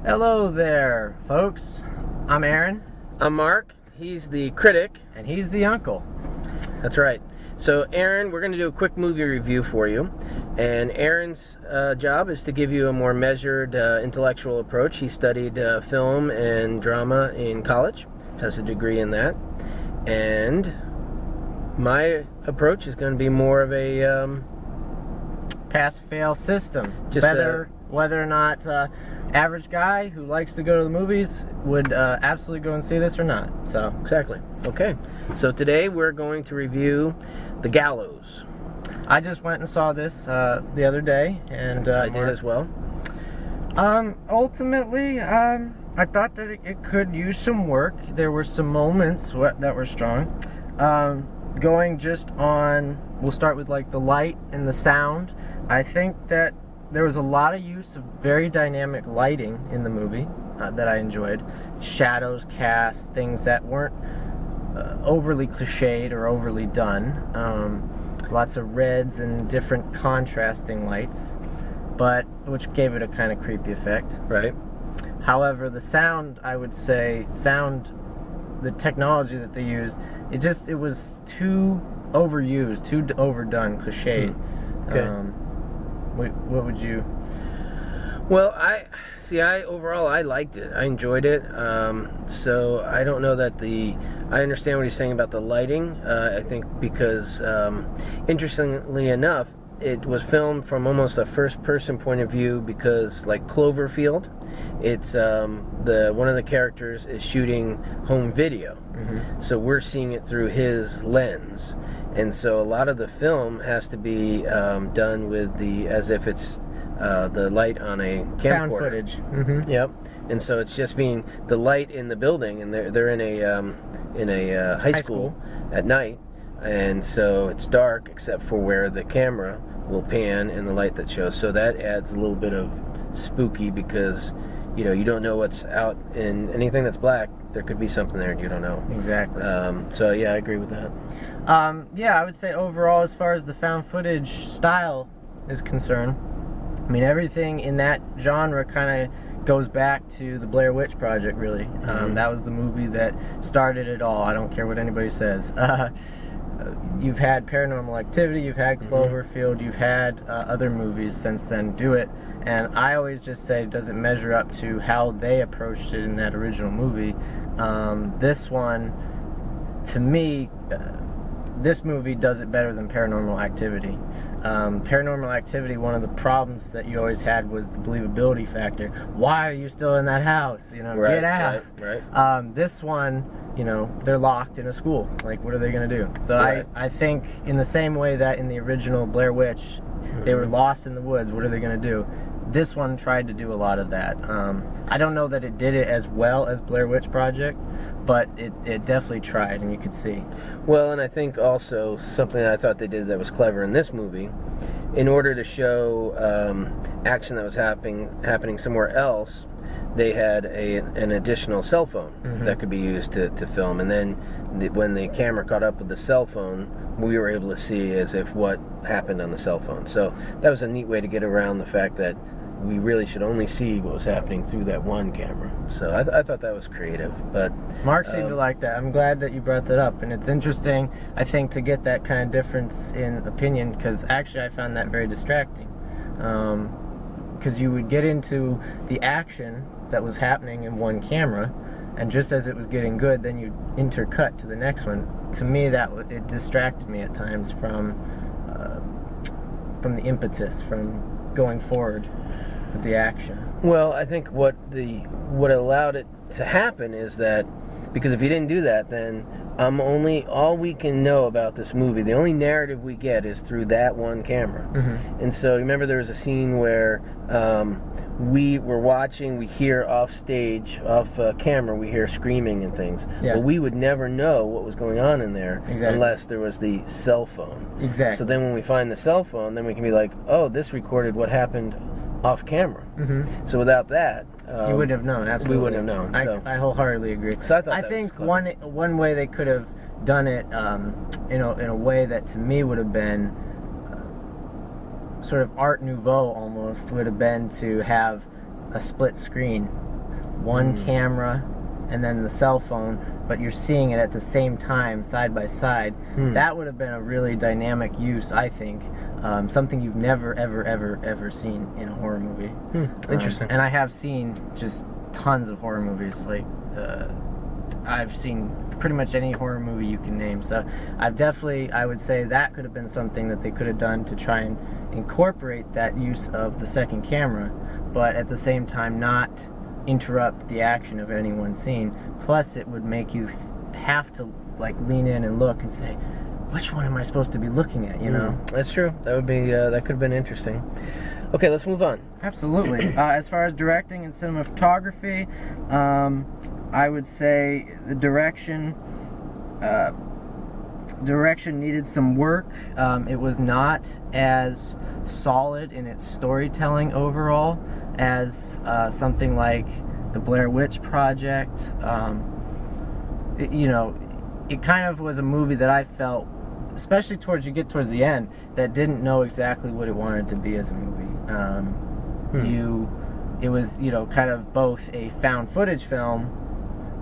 Hello there, folks. I'm Aaron. I'm Mark. He's the critic. And he's the uncle. That's right. So, Aaron, we're going to do a quick movie review for you. And Aaron's job is to give you a more measured intellectual approach. He studied film and drama in college, has a degree in that. And my approach is going to be more of a pass-fail system. Whether or not average guy who likes to go to the movies would absolutely go and see this or not. So exactly. Okay. So today we're going to review The Gallows. I just went and saw this the other day, and I did as well. Ultimately, I thought that it could use some work. There were some moments that were strong. Going just on, we'll start with like the light and the sound. I think that there was a lot of use of very dynamic lighting in the movie that I enjoyed. Shadows cast, things that weren't overly cliched or overly done. Lots of reds and different contrasting lights, but which gave it a kind of creepy effect. Right. However, the sound, I would say, the technology that they used, it was too overused, too overdone, cliched. Okay. What would you? Well, I overall I liked it. I enjoyed it. So I don't know that I understand what he's saying about the lighting. I think because interestingly enough, it was filmed from almost a first-person point of view because, like Cloverfield, it's one of the characters is shooting home video, so we're seeing it through his lens, and so a lot of the film has to be done with as if it's the light on a camcorder. Found footage. Yep. And so it's just being the light in the building, and they're in a high school at night. And so it's dark except for where the camera will pan and the light that shows. So that adds a little bit of spooky because, you don't know what's out in anything that's black. There could be something there and you don't know. Exactly. So yeah, I agree with that. Yeah, I would say overall, as far as the found footage style is concerned, I mean, everything in that genre kind of goes back to the Blair Witch Project, really. That was the movie that started it all. I don't care what anybody says. You've had Paranormal Activity, you've had Cloverfield, you've had other movies since then do it, and I always just say it doesn't measure up to how they approached it in that original movie. This one, to me, this movie does it better than Paranormal Activity. Paranormal Activity, one of the problems that you always had was the believability factor. Why are you still in that house? Right, get out. Right. This one, they're locked in a school. Like, what are they going to do? So right. I think in the same way that in the original Blair Witch, they were lost in the woods. What are they going to do? This one tried to do a lot of that. I don't know that it did it as well as Blair Witch Project, but it definitely tried, and you could see. Well, and I think also something that I thought they did that was clever in this movie, in order to show action that was happening somewhere else, they had an additional cell phone that could be used to film. And then when the camera caught up with the cell phone, we were able to see as if what happened on the cell phone. So that was a neat way to get around the fact that we really should only see what was happening through that one camera. So I thought that was creative. But Mark seemed to like that. I'm glad that you brought that up, and it's interesting, I think, to get that kind of difference in opinion, because actually I found that very distracting. Because you would get into the action that was happening in one camera, and just as it was getting good, then you'd intercut to the next one. To me, it distracted me at times from the impetus, from going forward with the action. Well, I think what allowed it to happen is that, because if you didn't do that, then all we can know about this movie, the only narrative we get is through that one camera. And so remember there was a scene where we were watching, we hear off camera, we hear screaming and things. Yeah. But we would never know what was going on in there unless there was the cell phone. Exactly. So then when we find the cell phone, then we can be like, oh, this recorded what happened off camera. So without that, you wouldn't have known. Absolutely, we wouldn't have known. So. I wholeheartedly agree. So I think one way they could have done it, in a way that to me would have been sort of Art Nouveau almost, would have been to have a split screen one camera and then the cell phone, but you're seeing it at the same time, side by side. That would have been a really dynamic use, I think. Something you've never, ever seen in a horror movie. Interesting. And I have seen just tons of horror movies. Like, I've seen pretty much any horror movie you can name. So I would say that could have been something that they could have done to try and incorporate that use of the second camera, but at the same time not interrupt the action of any one scene. Plus, it would make you have to like lean in and look and say, which one am I supposed to be looking at? You know, that's true. That would be that could have been interesting. Okay, let's move on. Absolutely. As far as directing and cinematography, I would say the direction needed some work. It was not as solid in its storytelling overall as something like the Blair Witch Project. It kind of was a movie that I felt, especially towards the end, that didn't know exactly what it wanted to be as a movie. It was, kind of both a found footage film,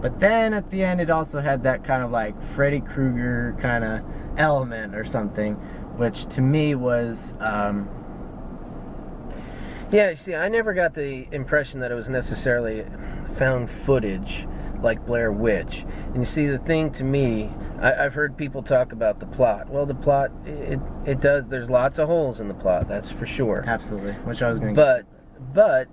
but then at the end it also had that kind of like Freddy Krueger kind of element or something, which to me was... Yeah, see, I never got the impression that it was necessarily found footage like Blair Witch. And you see, the thing to me, I've heard people talk about the plot. Well, the plot, it does, there's lots of holes in the plot, that's for sure. Absolutely, which I was going to But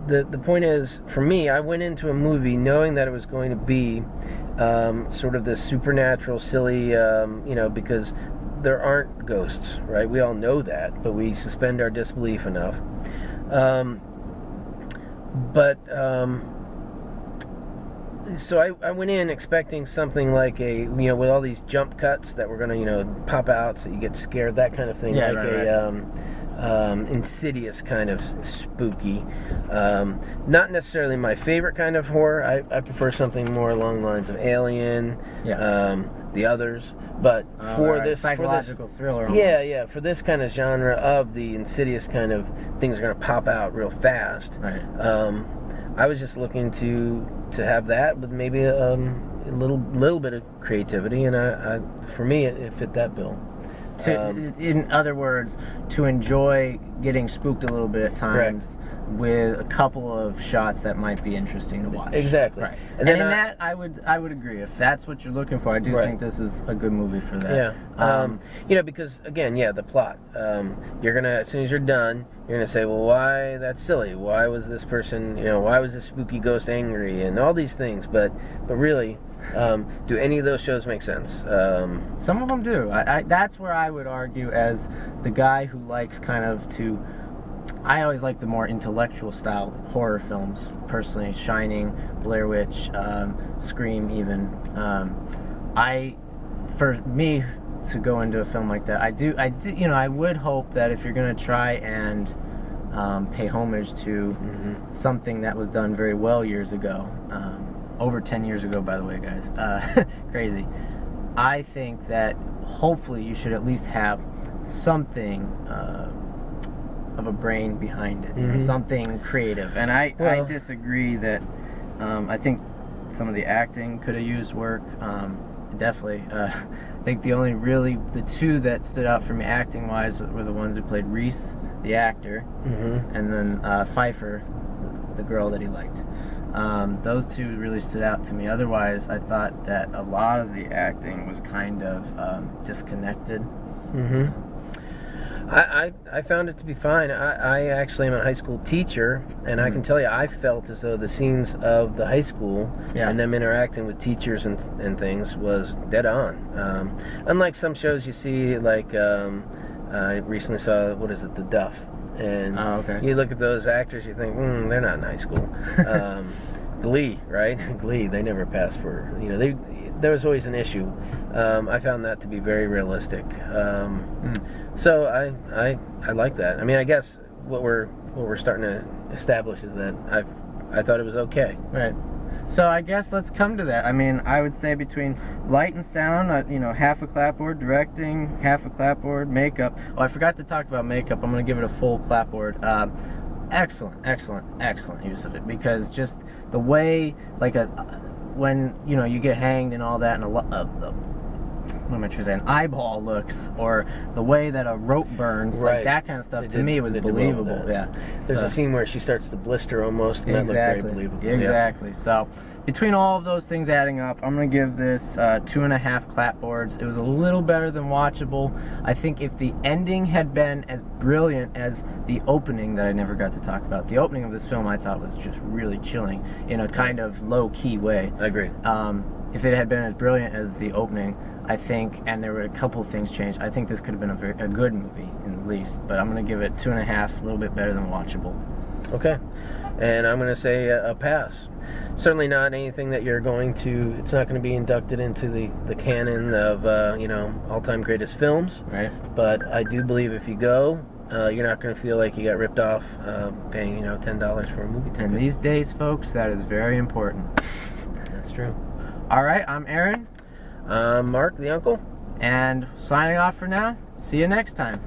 the point is, for me, I went into a movie knowing that it was going to be sort of this supernatural, silly, because there aren't ghosts, right? We all know that, but we suspend our disbelief enough. So I went in expecting something like with all these jump cuts that were going to, pop out so you get scared, that kind of thing. Yeah, Insidious kind of spooky. Not necessarily my favorite kind of horror. I prefer something more along the lines of Alien, The Others. But this psychological thriller. Almost. For this kind of genre of the Insidious kind of things are going to pop out real fast. Right. I was just looking to have that with maybe a little bit of creativity, and for me it fit that bill. In other words, to enjoy getting spooked a little bit at times. Correct. With a couple of shots that might be interesting to watch. Exactly. Right. And in that, I would agree. If that's what you're looking for, I do think this is a good movie for that. Yeah. Because again, the plot. You're gonna, as soon as you're done, you're gonna say, well, why that's silly? Why was this person? Why was this spooky ghost angry? And all these things. But really, do any of those shows make sense? Some of them do. That's where I would argue, as the guy who likes kind of to. I always like the more intellectual style horror films, personally. Shining, Blair Witch, Scream, even. For me to go into a film like that, I would hope that if you're going to try and pay homage to something that was done very well years ago, over 10 years ago, by the way, guys, crazy. I think that hopefully you should at least have something of a brain behind it, something creative. And I disagree that I think some of the acting could have used work. Definitely. I think the two that stood out for me acting wise were the ones who played Reese, the actor, and then Pfeiffer, the girl that he liked. Those two really stood out to me. Otherwise, I thought that a lot of the acting was kind of disconnected. I found it to be fine. I actually am a high school teacher, and I can tell you, I felt as though the scenes of the high school and them interacting with teachers and things was dead on. Unlike some shows you see, like I recently saw, what is it, The Duff, and you look at those actors, you think, they're not in high school. Glee, right? Glee, they never passed for, there was always an issue. I found that to be very realistic. So I like that. I mean, I guess what we're starting to establish is that I thought it was okay. Right. So I guess let's come to that. I mean, I would say between light and sound, half a clapboard, directing, half a clapboard, makeup. Oh, I forgot to talk about makeup. I'm going to give it a full clapboard. excellent use of it, because just the way, like when you get hanged and all that, and what am I trying to say, an eyeball looks, or the way that a rope burns, right. like that kind of stuff, to me was believable. Yeah. There's a scene where she starts to blister almost, and that looked very believable. Exactly. Yeah. So between all of those things adding up, I'm going to give this 2.5 clapboards. It was a little better than watchable. I think if the ending had been as brilliant as the opening that I never got to talk about, the opening of this film I thought was just really chilling in a kind of low-key way. I agree. If it had been as brilliant as the opening, I think, and there were a couple of things changed, I think this could have been a good movie, in the least. But I'm going to give it 2.5, a little bit better than watchable. Okay. And I'm going to say a pass. Certainly not anything that you're going to, it's not going to be inducted into the canon of, all-time greatest films. Right. But I do believe if you go, you're not going to feel like you got ripped off paying, $10 for a movie ticket. And these days, folks, that is very important. That's true. All right, I'm Aaron. Mark, the uncle. And signing off for now. See you next time.